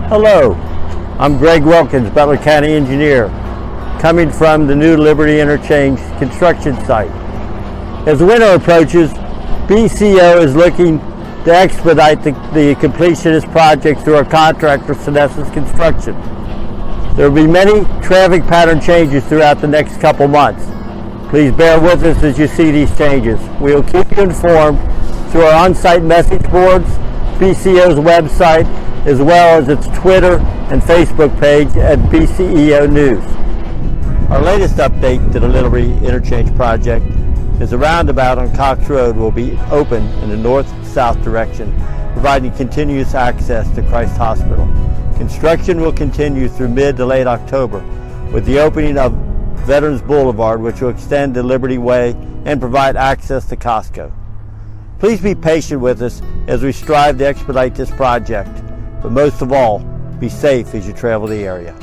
Hello, I'm Greg Wilkens, Butler County Engineer, coming from the new Liberty Interchange construction site. As winter approaches, BCO is looking to expedite the completion of this project through our contractor, Sept Construction. There will be many traffic pattern changes throughout the next couple months. Please bear with us as you see these changes. We will keep you informed through our on-site message boards, BCO's website, as well as its Twitter and Facebook page at BCEO News. Our latest update to the Liberty Interchange project is a roundabout on Cox Road will be open in the north-south direction, providing continuous access to Christ Hospital. Construction will continue through mid to late October with the opening of Veterans Boulevard, which will extend to Liberty Way and provide access to Costco. Please be patient with us as we strive to expedite this project, but most of all, be safe as you travel the area.